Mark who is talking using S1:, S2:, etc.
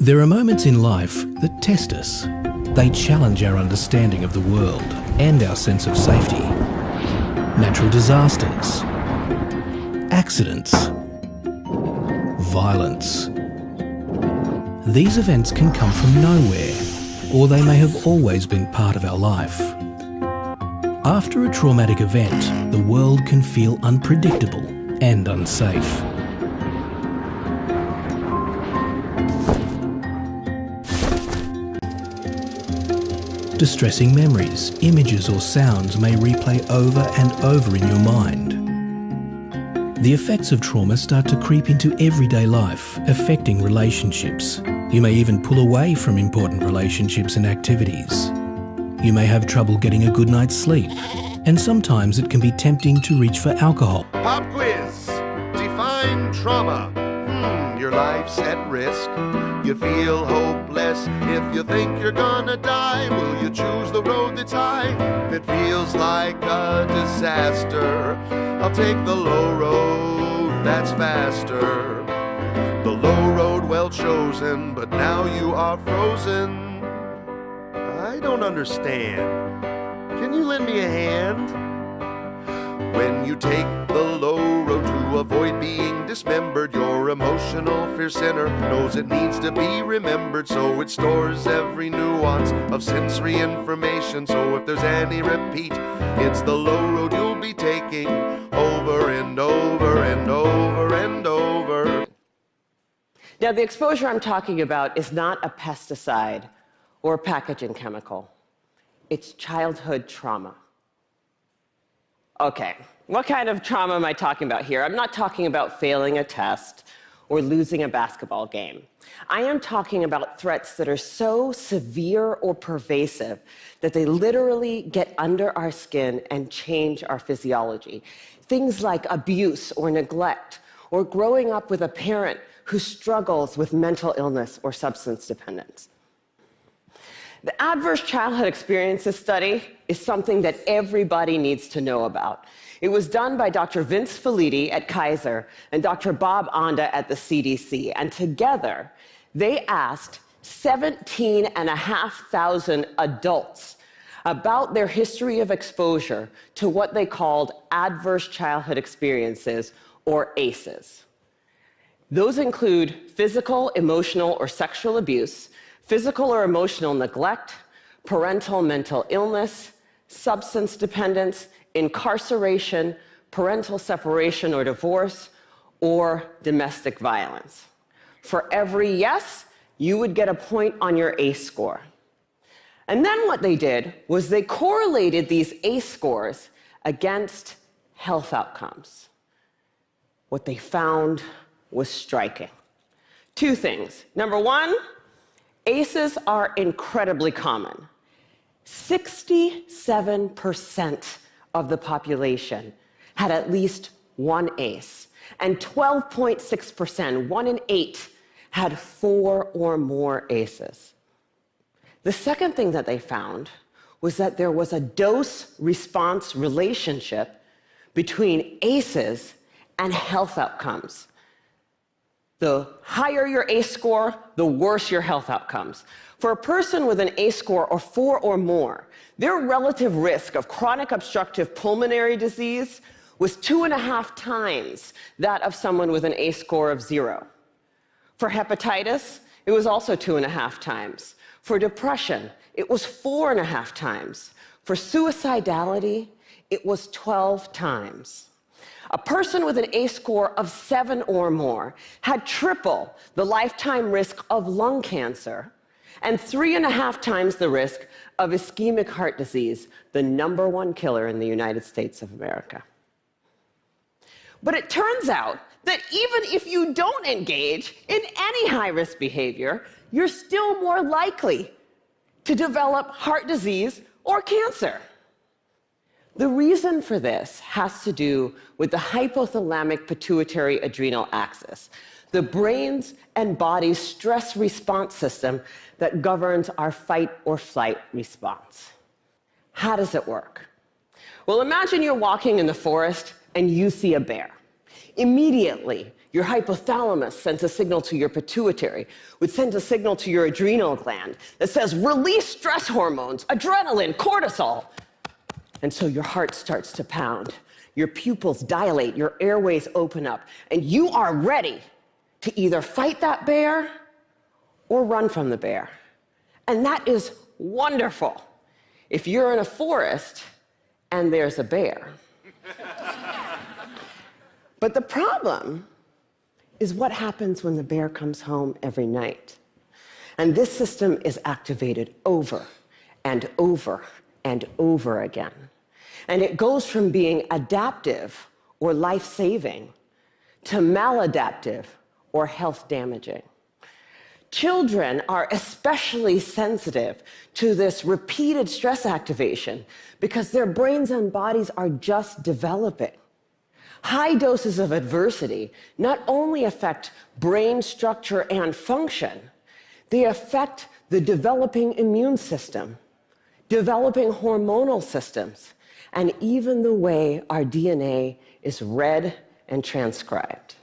S1: There are moments in life that test us. They challenge our understanding of the world and our sense of safety. Natural disasters, accidents, violence. These events can come from nowhere, or they may have always been part of our life. After a traumatic event, the world can feel unpredictable and unsafe. Distressing memories, images or sounds may replay over and over in your mind. The effects of trauma start to creep into everyday life, affecting relationships. You may even pull away from important relationships and activities. You may have trouble getting a good night's sleep, and sometimes it can be tempting to reach for alcohol.
S2: Pop quiz. Define trauma. Your life's at risk. You feel hopeless if you think you're gonna die. Will you choose the road that's high? If it feels like a disaster, I'll take the low road, that's faster. The low road well chosen, but now you are frozen. I don't understand. Can you lend me a hand? When you take the low road to avoid being dismembered, your emotional fear center knows it needs to be remembered, so it stores every nuance of sensory information. So if there's any repeat, it's the low road you'll be taking over and over and over and over.
S3: Now, the exposure I'm talking about is not a pesticide or a packaging chemical. It's childhood trauma. Okay, what kind of trauma am I talking about here? I'm not talking about failing a test or losing a basketball game. I am talking about threats that are so severe or pervasive that they literally get under our skin and change our physiology. Things like abuse or neglect, or growing up with a parent who struggles with mental illness or substance dependence. The Adverse Childhood Experiences Study is something that everybody needs to know about. It was done by Dr. Vince Felitti at Kaiser and Dr. Bob Onda at the CDC, and together they asked 17,500 adults about their history of exposure to what they called adverse childhood experiences, or ACEs. Those include physical, emotional, or sexual abuse, physical or emotional neglect, parental mental illness, substance dependence, incarceration, parental separation or divorce, or domestic violence. For every yes, you would get a point on your ACE score. And then what they did was they correlated these ACE scores against health outcomes. What they found was striking. Two things. Number one, ACEs are incredibly common. 67% of the population had at least one ACE, and 12.6%, 1 in 8, had 4 or more ACEs. The second thing that they found was that there was a dose-response relationship between ACEs and health outcomes. The higher your ACE score, the worse your health outcomes. For a person with an ACE score of 4 or more, their relative risk of chronic obstructive pulmonary disease was 2.5 times that of someone with an ACE score of 0. For hepatitis, it was also 2.5 times. For depression, it was 4.5 times. For suicidality, it was 12 times. A person with an ACE score of 7 or more had triple the lifetime risk of lung cancer and 3.5 times the risk of ischemic heart disease, the #1 killer in the United States of America. But it turns out that even if you don't engage in any high-risk behavior, you're still more likely to develop heart disease or cancer. The reason for this has to do with the hypothalamic pituitary adrenal axis, the brain's and body's stress response system that governs our fight or flight response. How does it work? Well, imagine you're walking in the forest and you see a bear. Immediately, your hypothalamus sends a signal to your pituitary, which sends a signal to your adrenal gland that says, release stress hormones, adrenaline, cortisol. And so your heart starts to pound, your pupils dilate, your airways open up, and you are ready to either fight that bear or run from the bear. And that is wonderful if you're in a forest and there's a bear. But the problem is what happens when the bear comes home every night. And this system is activated over and over and over again. And it goes from being adaptive or life-saving to maladaptive or health-damaging. Children are especially sensitive to this repeated stress activation because their brains and bodies are just developing. High doses of adversity not only affect brain structure and function, they affect the developing immune system, developing hormonal systems, and even the way our DNA is read and transcribed.